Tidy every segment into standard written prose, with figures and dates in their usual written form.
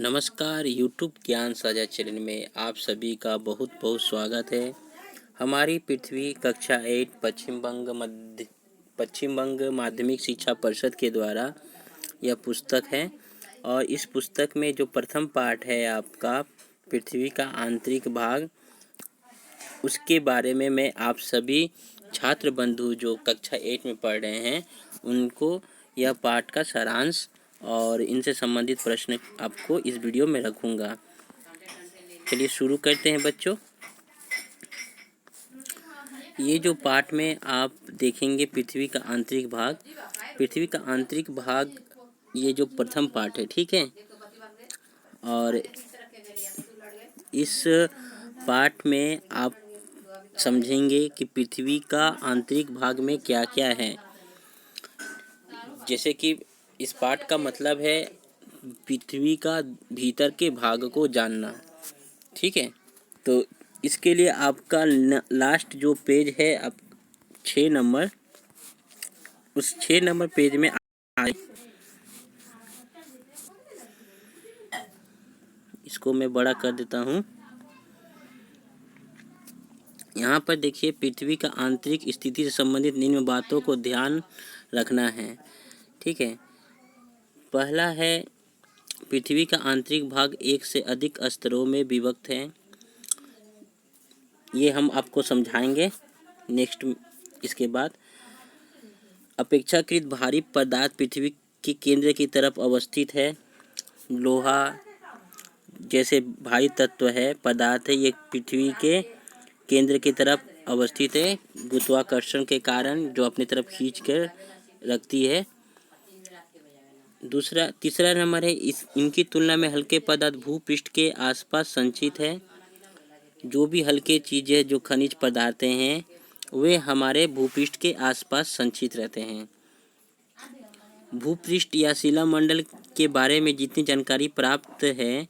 नमस्कार यूट्यूब ज्ञान साझा चैनल में आप सभी का बहुत बहुत स्वागत है। हमारी पृथ्वी कक्षा 8 पश्चिम बंग माध्यमिक शिक्षा परिषद के द्वारा यह पुस्तक है और इस पुस्तक में जो प्रथम पाठ है आपका पृथ्वी का आंतरिक भाग, उसके बारे में मैं आप सभी छात्र बंधु जो कक्षा 8 में पढ़ रहे हैं उनको यह पाठ का सारांश और इनसे संबंधित प्रश्न आपको इस वीडियो में रखूँगा। चलिए शुरू करते हैं बच्चों। ये जो पाठ में आप देखेंगे पृथ्वी का आंतरिक भाग, पृथ्वी का आंतरिक भाग ये जो प्रथम पाठ है, ठीक है। और इस पाठ में आप समझेंगे कि पृथ्वी का आंतरिक भाग में क्या क्या है। जैसे कि इस पाठ का मतलब है पृथ्वी का भीतर के भाग को जानना, ठीक है। तो इसके लिए आपका लास्ट जो पेज है आप 6 नंबर, उस 6 नंबर पेज में इसको मैं बड़ा कर देता हूँ। यहाँ पर देखिए पृथ्वी का आंतरिक स्थिति से संबंधित निम्न बातों को ध्यान रखना है, ठीक है। पहला है पृथ्वी का आंतरिक भाग एक से अधिक स्तरों में विभक्त है। ये हम आपको समझाएंगे नेक्स्ट। इसके बाद अपेक्षाकृत भारी पदार्थ पृथ्वी के केंद्र की तरफ अवस्थित है। लोहा जैसे भारी तत्व है, पदार्थ है, ये पृथ्वी के केंद्र की तरफ अवस्थित है, गुरुत्वाकर्षण के कारण जो अपनी तरफ खींच कर रखती है। तीसरा नंबर है इनकी तुलना में हल्के पदार्थ भूपृष्ठ के आसपास संचित है। जो भी हल्के चीज़ें जो खनिज पदार्थ हैं वे हमारे भूपृष्ठ के आसपास संचित रहते हैं। भूपृष्ठ या शिलामंडल के बारे में जितनी जानकारी प्राप्त है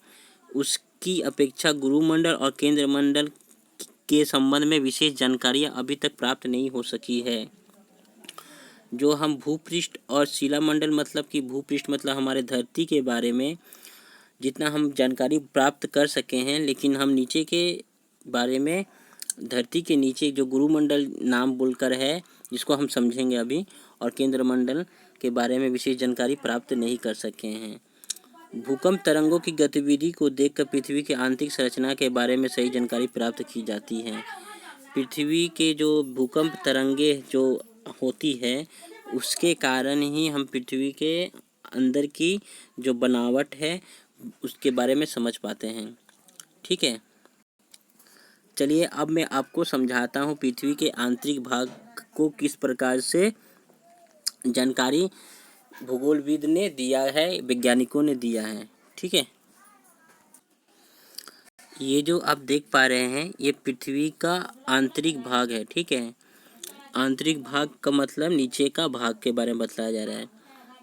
उसकी अपेक्षा गुरुमंडल और केंद्र मंडल के संबंध में विशेष जानकारियाँ अभी तक प्राप्त नहीं हो सकी है। जो हम भूपृष्ठ और शिलामंडल मतलब कि भूपृष्ठ मतलब हमारे धरती के बारे में जितना हम जानकारी प्राप्त कर सके हैं, लेकिन हम नीचे के बारे में धरती के नीचे जो गुरुमंडल नाम बोलकर है जिसको हम समझेंगे अभी, और केंद्र मंडल के बारे में विशेष जानकारी प्राप्त नहीं कर सके हैं। भूकंप तरंगों की गतिविधि को देखकर पृथ्वी की आंतरिक संरचना के बारे में सही जानकारी प्राप्त की जाती है। पृथ्वी के जो भूकंप तरंगे जो होती है उसके कारण ही हम पृथ्वी के अंदर की जो बनावट है उसके बारे में समझ पाते हैं, ठीक है। चलिए अब मैं आपको समझाता हूँ पृथ्वी के आंतरिक भाग को किस प्रकार से जानकारी भूगोलविद ने दिया है, वैज्ञानिकों ने दिया है, ठीक है। ये जो आप देख पा रहे हैं ये पृथ्वी का आंतरिक भाग है, ठीक है। आंतरिक भाग का मतलब नीचे का भाग के बारे में बताया जा रहा है,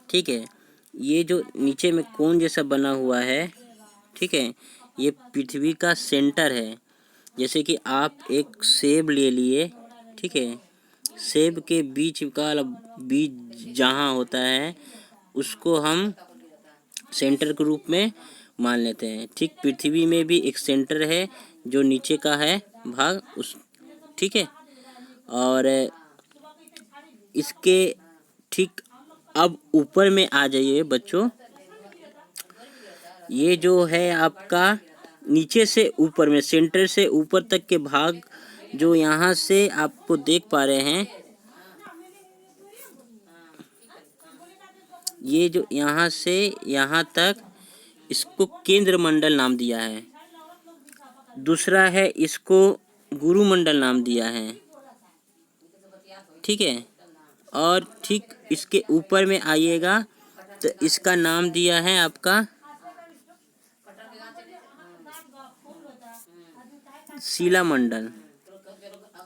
ठीक है। ये जो नीचे में कोन जैसा बना हुआ है, ठीक है, ये पृथ्वी का सेंटर है। जैसे कि आप एक सेब ले लिए, ठीक है, सेब के बीज जहाँ होता है उसको हम सेंटर के रूप में मान लेते हैं। ठीक पृथ्वी में भी एक सेंटर है जो नीचे का है भाग उस, ठीक है। और इसके ठीक अब ऊपर में आ जाइए बच्चों। ये जो है आपका नीचे से ऊपर में सेंटर से ऊपर तक के भाग जो यहाँ से आपको देख पा रहे हैं, ये जो यहाँ से यहाँ तक इसको केंद्र मंडल नाम दिया है। दूसरा है इसको गुरुमंडल नाम दिया है, ठीक है। और ठीक इसके ऊपर में आइएगा तो इसका नाम दिया है आपका शिलामंडल,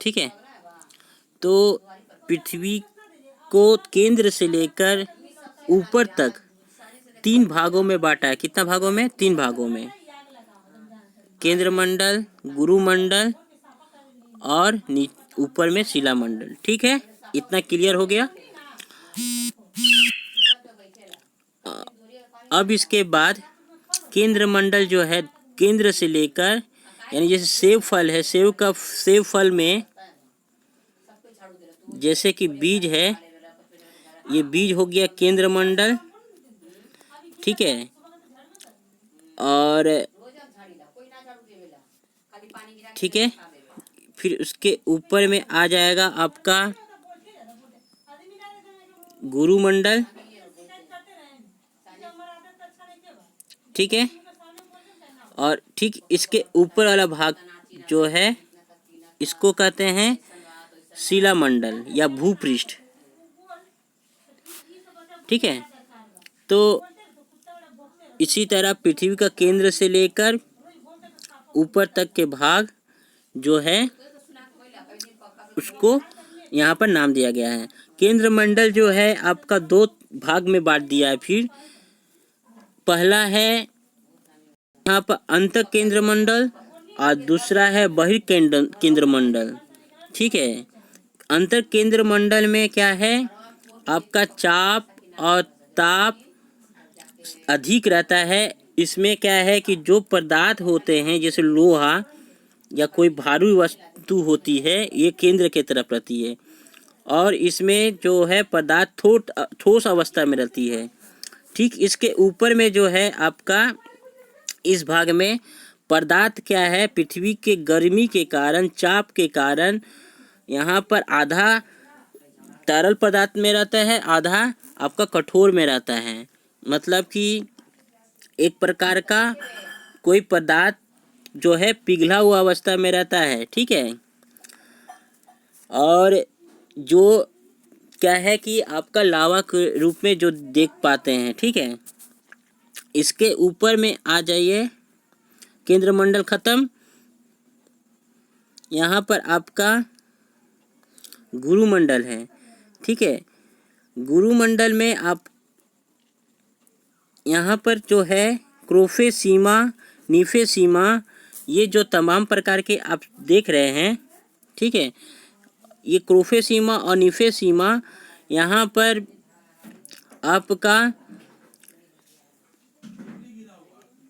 ठीक है। तो पृथ्वी को केंद्र से लेकर ऊपर तक 3 भागों में बांटा है। कितना भागों में? 3 भागों में। केंद्र मंडल, गुरुमंडल और ऊपर में शिलामंडल, ठीक है। इतना क्लियर हो गया। अब इसके बाद केंद्र मंडल जो है केंद्र से लेकर, यानी जैसे सेब फल है, सेब फल में जैसे कि बीज है, ये बीज हो गया केंद्र मंडल, ठीक है। और ठीक है, फिर उसके ऊपर में आ जाएगा आपका गुरुमंडल, ठीक है। और ठीक इसके ऊपर वाला भाग जो है इसको कहते हैं शिलामंडल या भूपृष्ठ, ठीक है। तो इसी तरह पृथ्वी का केंद्र से लेकर ऊपर तक के भाग जो है उसको यहाँ पर नाम दिया गया है। केंद्र मंडल जो है आपका दो भाग में बांट दिया है। फिर पहला है यहाँ पर अंत केंद्र मंडल और दूसरा है केंद्र मंडल, ठीक है। अंतर केंद्र मंडल में क्या है, आपका चाप और ताप अधिक रहता है। इसमें क्या है कि जो पदार्थ होते हैं जैसे लोहा या कोई भारी वस्तु होती है, ये केंद्र की तरफ रहती है और इसमें जो है पदार्थ ठोस अवस्था में रहती है। ठीक इसके ऊपर में जो है आपका इस भाग में पदार्थ क्या है, पृथ्वी के गर्मी के कारण, चाप के कारण यहाँ पर आधा तरल पदार्थ में रहता है, आधा आपका कठोर में रहता है। मतलब कि एक प्रकार का कोई पदार्थ जो है पिघला हुआ अवस्था में रहता है, ठीक है। और जो क्या है कि आपका लावा के रूप में जो देख पाते हैं, ठीक है। इसके ऊपर में आ जाइए, केंद्र मंडल खत्म, यहाँ पर आपका गुरुमंडल है, ठीक है। गुरुमंडल में आप यहाँ पर जो है क्रोफेसीमा, निफेसीमा, ये जो तमाम प्रकार के आप देख रहे हैं, ठीक है। ये क्रोफेसीमा और निफेसीमा यहाँ पर आपका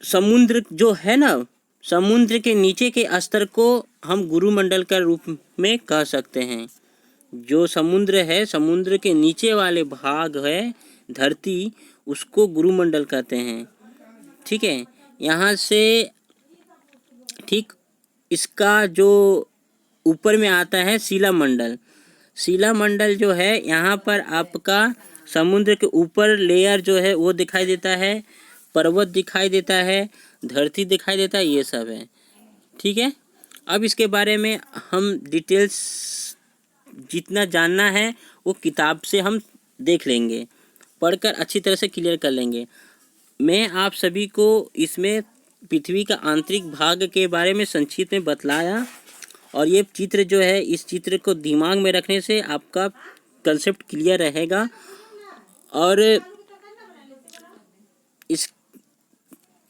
समुद्र जो है ना, समुद्र के नीचे के स्तर को हम गुरुमंडल का रूप में कह सकते हैं। जो समुद्र है, समुद्र के नीचे वाले भाग है धरती, उसको गुरुमंडल कहते हैं, ठीक है। यहाँ से ठीक इसका जो ऊपर में आता है शिलामंडल। शिलामंडल जो है यहाँ पर आपका समुद्र के ऊपर लेयर जो है वो दिखाई देता है, पर्वत दिखाई देता है, धरती दिखाई देता है, ये सब है, ठीक है। अब इसके बारे में हम डिटेल्स जितना जानना है वो किताब से हम देख लेंगे, पढ़कर अच्छी तरह से क्लियर कर लेंगे। मैं आप सभी को इसमें पृथ्वी का आंतरिक भाग के बारे में संक्षिप्त में बतलाया और ये चित्र जो है, इस चित्र को दिमाग में रखने से आपका कंसेप्ट क्लियर रहेगा और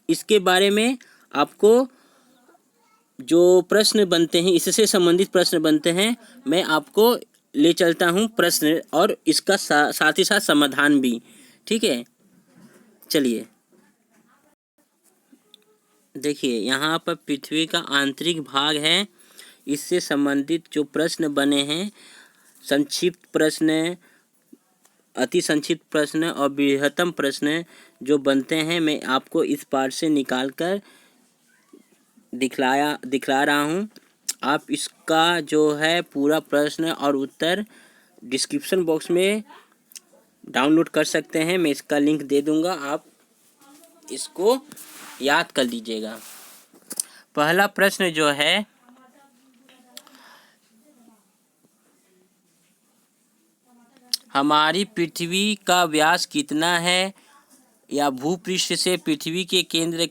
इसके बारे में आपको जो प्रश्न बनते हैं, इससे संबंधित प्रश्न बनते हैं, मैं आपको ले चलता हूँ प्रश्न और इसका साथ ही साथ समाधान भी, ठीक है। चलिए देखिए, यहाँ पर पृथ्वी का आंतरिक भाग है, इससे संबंधित जो प्रश्न बने हैं, संक्षिप्त प्रश्न, अति संक्षिप्त प्रश्न और बृहत्तम प्रश्न जो बनते हैं, मैं आपको इस पाठ से निकाल कर दिखला रहा हूँ। आप इसका जो है पूरा प्रश्न और उत्तर डिस्क्रिप्शन बॉक्स में डाउनलोड कर सकते हैं, मैं इसका लिंक दे दूँगा, आप इसको याद कर लीजिएगा। पहला प्रश्न जो है, हमारी पृथ्वी का व्यास कितना है, या भूपृष्ठ से पृथ्वी के केंद्र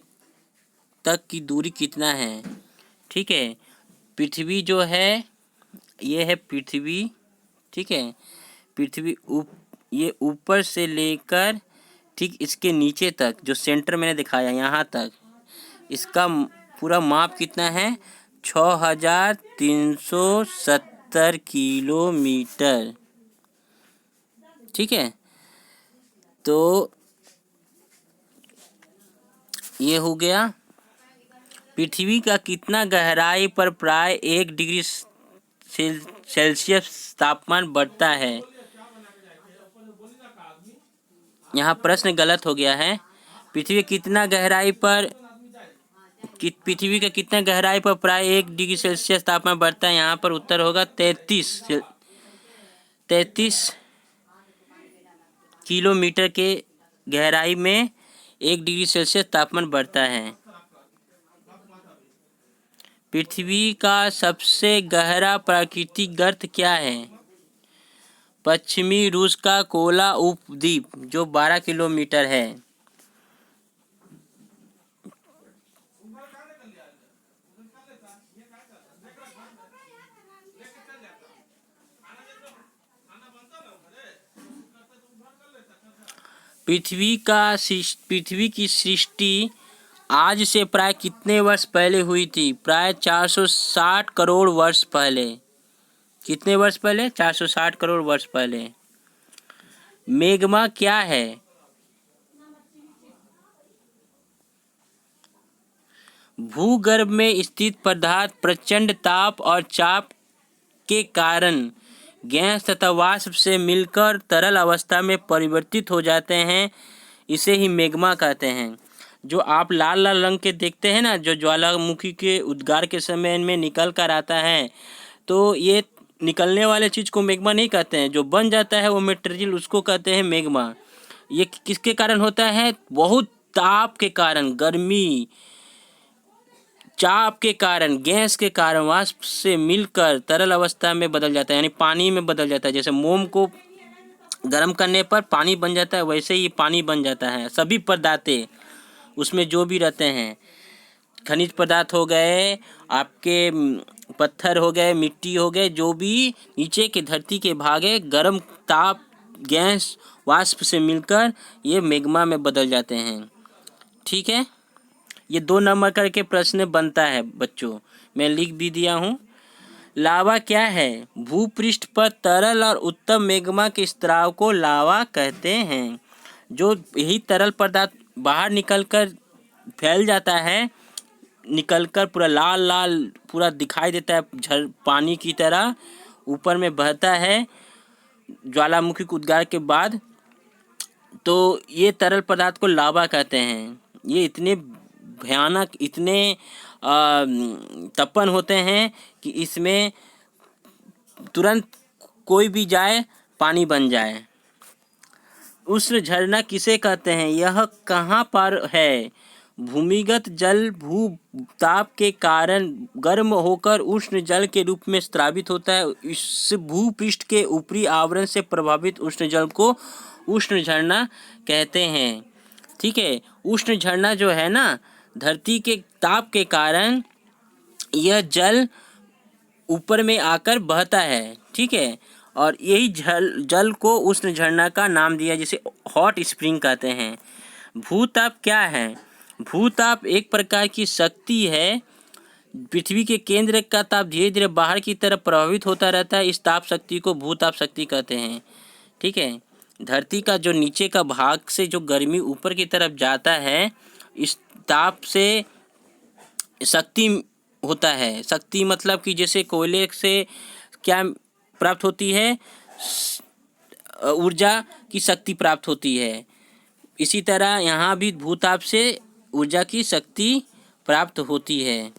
तक की दूरी कितना है, ठीक है। पृथ्वी जो है, ये है पृथ्वी, ठीक है। पृथ्वी ये ऊपर से लेकर ठीक इसके नीचे तक, जो सेंटर मैंने दिखाया यहाँ तक, इसका पूरा माप कितना है, 6370 किलोमीटर, ठीक है। तो ये हो गया। पृथ्वी का कितना गहराई पर प्राय 1 डिग्री सेल्सियस तापमान बढ़ता है? यहाँ प्रश्न गलत हो गया है। पृथ्वी कितना गहराई पर पृथ्वी का कितना गहराई पर प्राय 1 डिग्री सेल्सियस तापमान बढ़ता है? यहाँ पर उत्तर होगा 33 किलोमीटर के गहराई में 1 डिग्री सेल्सियस तापमान बढ़ता है। पृथ्वी का सबसे गहरा प्राकृतिक गर्त क्या है? पश्चिमी रूस का कोला उपद्वीप, जो 12 किलोमीटर है। पृथ्वी की सृष्टि आज से प्राय कितने वर्ष पहले हुई थी? प्राय 460 करोड़ वर्ष पहले। कितने वर्ष पहले? 460 करोड़ वर्ष पहले। मैग्मा क्या है? भूगर्भ में स्थित पदार्थ प्रचंड ताप और चाप के कारण गैस तथा वाष्प से मिलकर तरल अवस्था में परिवर्तित हो जाते हैं। इसे ही मैग्मा कहते हैं। जो आप लाल लाल रंग के देखते हैं ना, जो ज्वालामुखी के उद्गार के समय में निकल कर आता है, तो ये निकलने वाले चीज़ को मैग्मा नहीं कहते हैं। जो बन जाता है वो मटेरियल, उसको कहते हैं मैग्मा। ये किसके कारण होता है? बहुत ताप के कारण, गर्मी, चाप के कारण, गैस के कारण वाष्प से मिलकर तरल अवस्था में बदल जाता है, यानी पानी में बदल जाता है। जैसे मोम को गर्म करने पर पानी बन जाता है, वैसे ही पानी बन जाता है। सभी पदार्थ उसमें जो भी रहते हैं, खनिज पदार्थ हो गए, आपके पत्थर हो गए, मिट्टी हो गए, जो भी नीचे के धरती के भाग है, गर्म ताप गैस वाष्प से मिलकर ये मैग्मा में बदल जाते हैं। ठीक है, ये 2 नंबर करके प्रश्न बनता है बच्चों, मैं लिख भी दिया हूँ। लावा क्या है? भूपृष्ठ पर तरल और उत्तम मैग्मा के स्राव को लावा कहते हैं। जो यही तरल पदार्थ बाहर निकलकर फैल जाता है, निकलकर पूरा लाल लाल पूरा दिखाई देता है, पानी की तरह ऊपर में बहता है ज्वालामुखी के उद्गार के बाद, तो ये तरल पदार्थ को लावा कहते हैं। ये इतने भयानक, इतने तपन होते हैं कि इसमें तुरंत कोई भी जाए पानी बन जाए। उष्ण झरना किसे कहते हैं? यह कहाँ पर है? भूमिगत जल भूताप के कारण गर्म होकर उष्ण जल के रूप में स्रावित होता है। इस भूपृष्ठ के ऊपरी आवरण से प्रभावित उष्ण जल को उष्ण झरना कहते हैं। ठीक है, उष्ण झरना जो है ना, धरती के ताप के कारण यह जल ऊपर में आकर बहता है। ठीक है, और यही जल को उष्ण झरना का नाम दिया, जिसे हॉट स्प्रिंग कहते हैं। भूताप क्या है? भूताप एक प्रकार की शक्ति है। पृथ्वी के केंद्र का ताप धीरे धीरे बाहर की तरफ प्रभावित होता रहता है। इस ताप शक्ति को भूताप शक्ति कहते हैं। ठीक है, धरती का जो नीचे का भाग से जो गर्मी ऊपर की तरफ जाता है, इस ताप से शक्ति होता है। शक्ति मतलब कि जैसे कोयले से क्या प्राप्त होती है? ऊर्जा की शक्ति प्राप्त होती है। इसी तरह यहाँ भी भूताप से ऊर्जा की शक्ति प्राप्त होती है।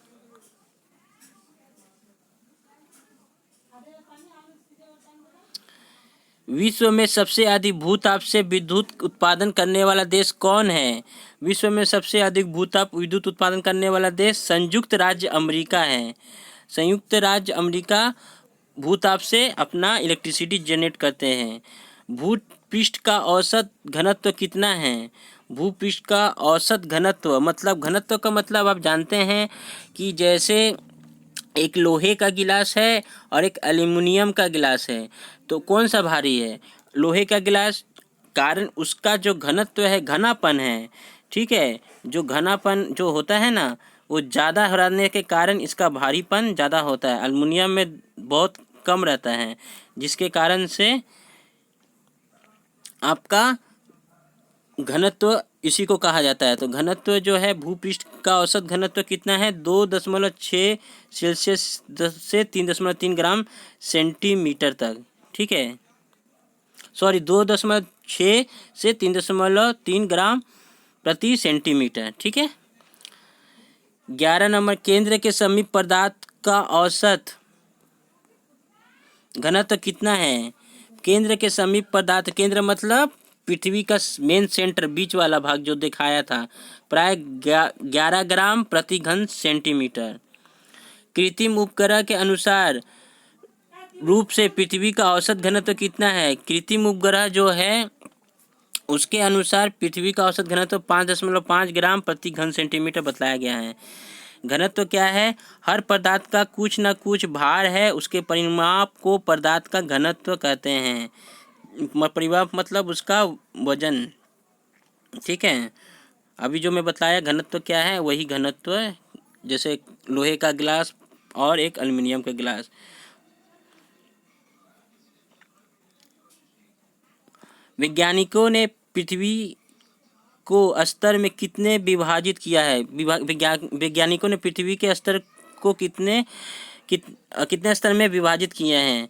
विश्व में सबसे अधिक भूताप से विद्युत उत्पादन करने वाला देश कौन है? विश्व में सबसे अधिक भूताप विद्युत उत्पादन करने वाला देश संयुक्त राज्य अमेरिका है। संयुक्त राज्य अमेरिका भूताप से अपना इलेक्ट्रिसिटी जनरेट करते हैं। भूपृष्ठ का औसत घनत्व कितना है? भूपृष्ठ का औसत घनत्व मतलब, घनत्व का मतलब आप जानते हैं कि जैसे एक लोहे का गिलास है और एक एल्युमिनियम का गिलास है, तो कौन सा भारी है? लोहे का गिलास, कारण उसका जो घनत्व है, घनापन है। ठीक है, जो घनापन जो होता है ना, वो ज़्यादा रहने के कारण इसका भारीपन ज़्यादा होता है। एल्युमिनियम में बहुत कम रहता है, जिसके कारण से आपका घनत्व इसी को कहा जाता है। तो घनत्व जो है भूपृष्ठ का औसत घनत्व कितना है, 2.6 सेल्सियस से 3.3 ग्राम सेंटीमीटर तक। ठीक है, सॉरी 2.6 से 3.3 ग्राम प्रति सेंटीमीटर। ठीक है। 11 नंबर, केंद्र के समीप पदार्थ का औसत घनत्व कितना है। केंद्र के समीप पदार्थ, केंद्र मतलब पृथ्वी का मेन सेंटर, बीच वाला भाग जो दिखाया था, प्राय 11 ग्राम प्रति घन सेंटीमीटर। कृत्रिम उपग्रह के अनुसार रूप से पृथ्वी का औसत घनत्व कितना है। कृत्रिम उपग्रह जो है उसके अनुसार पृथ्वी का औसत घनत्व 5.5 ग्राम प्रति घन सेंटीमीटर बतलाया गया है। घनत्व क्या है, हर पदार्थ का कुछ न कुछ भार है, उसके परिमाप को पदार्थ का घनत्व कहते हैं। परिमाप मतलब उसका वजन। ठीक है, अभी जो मैं बताया घनत्व क्या है, वही घनत्व है। जैसे लोहे का गिलास और एक एल्युमिनियम का गिलास। वैज्ञानिकों ने पृथ्वी को स्तर में कितने विभाजित किया है। वैज्ञानिकों ने पृथ्वी के स्तर को कितने स्तर में विभाजित किए हैं।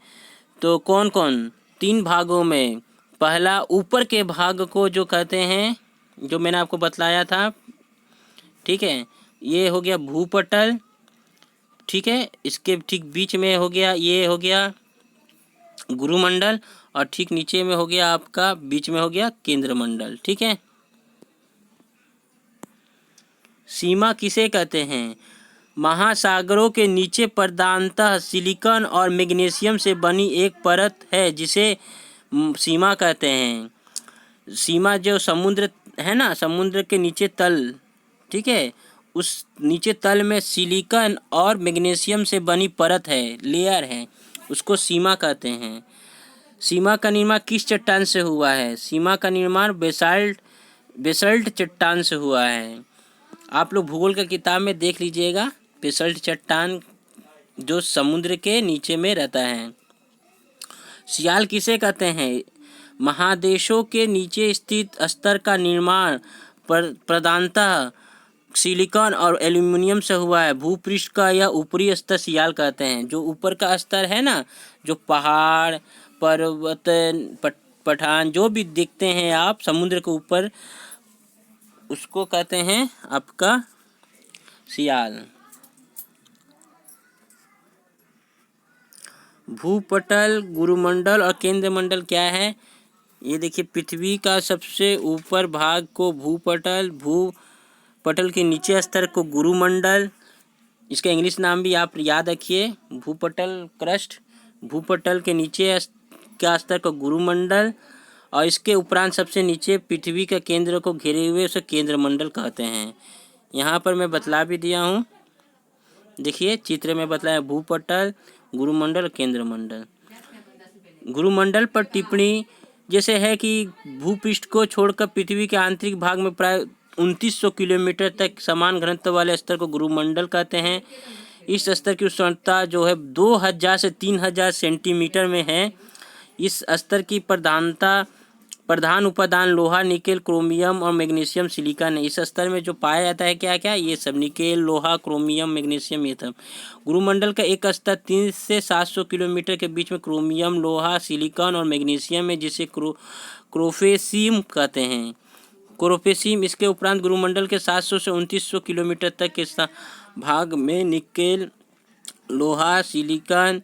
तो कौन कौन, 3 भागों में। पहला, ऊपर के भाग को जो कहते हैं, जो मैंने आपको बतलाया था। ठीक है, ये हो गया भूपटल। ठीक है, इसके ठीक बीच में हो गया, ये हो गया गुरुमंडल, और ठीक नीचे में हो गया आपका, बीच में हो गया केंद्रमंडल। ठीक है। सीमा किसे कहते हैं। महासागरों के नीचे प्रधानतः सिलिकॉन और मैग्नीशियम से बनी एक परत है जिसे सीमा कहते हैं। सीमा जो समुद्र है ना, समुद्र के नीचे तल, ठीक है, उस नीचे तल में सिलिकॉन और मैग्नीशियम से बनी परत है, लेयर है, उसको सीमा कहते हैं। सीमा का निर्माण किस चट्टान से हुआ है। सीमा का निर्माण बेसाल्ट चट्टान से हुआ है। आप लोग भूगोल का किताब में देख लीजिएगा, बेसाल्ट चट्टान जो समुद्र के नीचे में रहता है। सियाल किसे कहते हैं। महादेशों के नीचे स्थित स्तर का निर्माण प्रधानतः सिलिकॉन और एल्युमिनियम से हुआ है। भूपृष्ठ का यह ऊपरी स्तर सियाल कहते हैं। जो ऊपर का स्तर है ना, जो पहाड़, पर्वत, पठान जो भी दिखते हैं आप समुद्र के ऊपर, उसको कहते हैं आपका सियाल। भूपटल, गुरुमंडल और केंद्रमंडल क्या है। ये देखिए, पृथ्वी का सबसे ऊपर भाग को भूपटल के नीचे स्तर को गुरुमंडल, इसका इंग्लिश नाम भी आप याद रखिए, भूपटल क्रस्ट। भूपटल के नीचे का स्तर को गुरुमंडल, और इसके उपरांत सबसे नीचे पृथ्वी का केंद्र को घेरे हुए उसे केंद्रमंडल कहते हैं। यहाँ पर मैं बतला भी दिया हूँ, देखिए चित्र में बतलाया, भूपटल, गुरुमंडल, केंद्रमंडल। गुरुमंडल पर टिप्पणी जैसे है कि भूपृष्ठ को छोड़कर पृथ्वी के आंतरिक भाग में प्राय 2900 किलोमीटर तक समान घनत्व वाले स्तर को गुरुमंडल कहते हैं। इस स्तर की उष्णता जो है 2000 से 3000 सेंटीमीटर में है। इस स्तर की प्रधान उपादान लोहा, निकेल, क्रोमियम और मैग्नीशियम, सिलिकॉन है। इस स्तर में जो पाया जाता है क्या क्या, ये सब निकेल, लोहा, क्रोमियम, मैग्नीशियम, ये सब। गुरुमंडल का एक स्तर 3 से 700 किलोमीटर के बीच में क्रोमियम, लोहा, सिलिकॉन और मैग्नीशियम है, जिसे क्रोफेसीम कहते हैं। क्रोफेसीम। इसके उपरांत गुरुमंडल के 700 से 2900 किलोमीटर तक के भाग में निकेल, लोहा, सिलिकॉन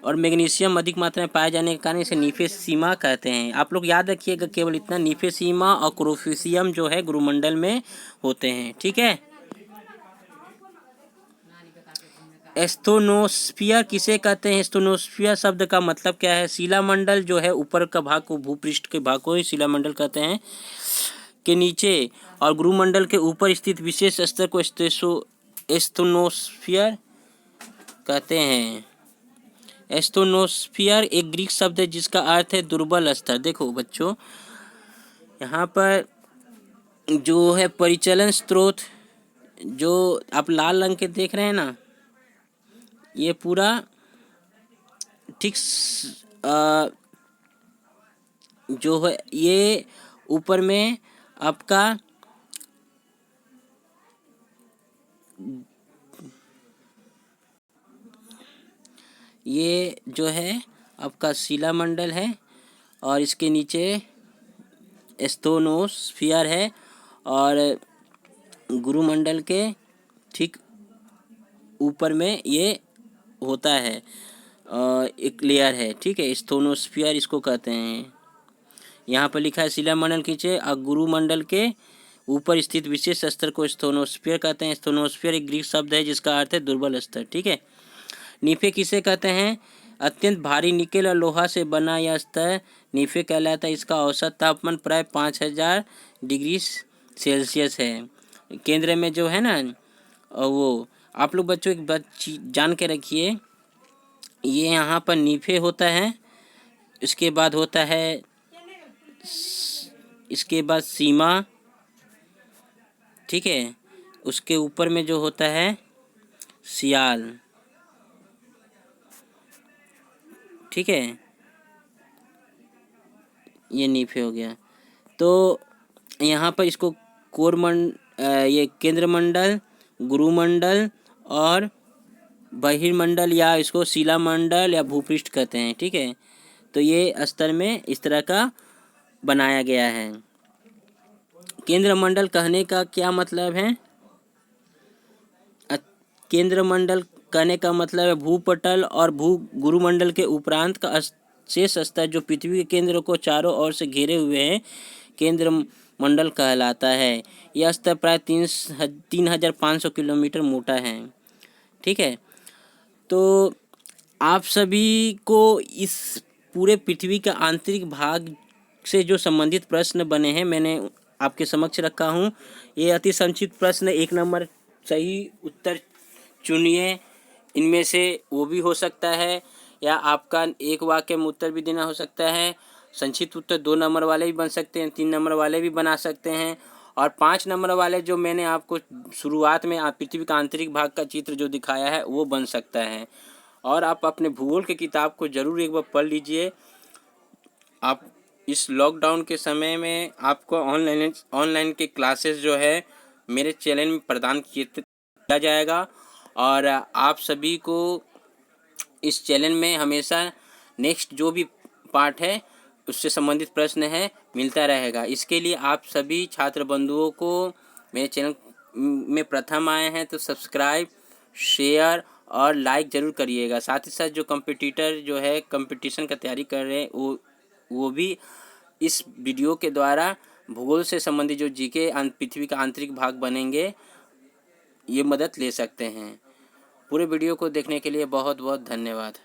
और मैग्नीशियम अधिक मात्रा में पाए जाने के कारण इसे निम्फेसीमा कहते हैं। आप लोग याद रखिएगा केवल इतना, निम्फेसीमा और क्रोफेसियम जो है गुरुमंडल में होते हैं। ठीक है। एस्थोनोस्फियर किसे कहते हैं। एस्थोनोस्फियर शब्द का मतलब क्या है। शिलामंडल जो है ऊपर का भाग को, भूपृष्ठ के भाग को ही शिलामंडल कहते हैं, के नीचे और गुरुमंडल के ऊपर स्थित विशेष स्तर को एस्थोनोस्फियर कहते हैं। एस्थोनोस्फियर एक ग्रीक शब्द है जिसका अर्थ है दुर्बल स्तर। देखो बच्चों, यहाँ पर जो है परिचलन स्रोत जो आप लाल रंग के देख रहे हैं ना, ये पूरा ठीक जो है ये ऊपर में आपका ये जो है आपका शिलामंडल है और इसके नीचे एस्थोनोस्फियर है और गुरुमंडल के ठीक ऊपर में ये होता है एक लेयर है, ठीक है, एस्थोनोस्फियर इसको कहते हैं। यहाँ पर लिखा है शिलामंडल के नीचे और गुरुमंडल के ऊपर स्थित विशेष स्तर को एस्थोनोस्फियर कहते हैं। एस्थोनोस्फियर एक ग्रीक शब्द है जिसका अर्थ है दुर्बल स्तर, ठीक है। नीफे किसे कहते हैं? अत्यंत भारी निकेल और लोहा से बना यह स्तर नीफे कहलाता है। इसका औसत तापमान प्राय 5000 डिग्री सेल्सियस है। केंद्र में जो है ना वो आप लोग बच्चों एक बात जान के रखिए, ये यहाँ पर नीफे होता है, इसके बाद होता है इसके बाद सीमा, ठीक है, उसके ऊपर में जो होता है सियाल, ठीक है, ये नीफे हो गया। तो यहाँ पर इसको ये केंद्रमंडल, गुरुमंडल और बहिर्मंडल या इसको शिलामंडल या भूपृष्ठ कहते हैं, ठीक है। तो ये स्तर में इस तरह का बनाया गया है। केंद्रमंडल कहने का क्या मतलब है? केंद्रमंडल कहने का मतलब है भूपटल और गुरुमंडल के उपरांत का शेष स्तर जो पृथ्वी के केंद्र को चारों ओर से घेरे हुए हैं केंद्र मंडल कहलाता है। यह स्तर प्राय 3500 किलोमीटर मोटा है, ठीक है। तो आप सभी को इस पूरे पृथ्वी का आंतरिक भाग से जो संबंधित प्रश्न बने हैं मैंने आपके समक्ष रखा हूँ। ये अति संक्षिप्त प्रश्न, 1 नंबर सही उत्तर चुनिए। इनमें से वो भी हो सकता है या आपका एक वाक्य में उत्तर भी देना हो सकता है। संक्षिप्त उत्तर 2 नंबर वाले भी बन सकते हैं, 3 नंबर वाले भी बना सकते हैं और 5 नंबर वाले जो मैंने आपको शुरुआत में पृथ्वी का आंतरिक भाग का चित्र जो दिखाया है वो बन सकता है। और आप अपने भूगोल की किताब को ज़रूर एक बार पढ़ लीजिए। आप इस लॉकडाउन के समय में आपको ऑनलाइन के क्लासेस जो है मेरे चैनल में प्रदान किया जाएगा और आप सभी को इस चैनल में हमेशा नेक्स्ट जो भी पार्ट है उससे संबंधित प्रश्न है मिलता रहेगा। इसके लिए आप सभी छात्र बंधुओं को मेरे चैनल में प्रथम आए हैं तो सब्सक्राइब, शेयर और लाइक ज़रूर करिएगा। साथ ही साथ जो कंपटीटर जो है कंपटीशन का तैयारी कर रहे हैं वो भी इस वीडियो के द्वारा भूगोल से संबंधित जो जीके पृथ्वी का आंतरिक भाग बनेंगे ये मदद ले सकते हैं। पूरे वीडियो को देखने के लिए बहुत बहुत धन्यवाद।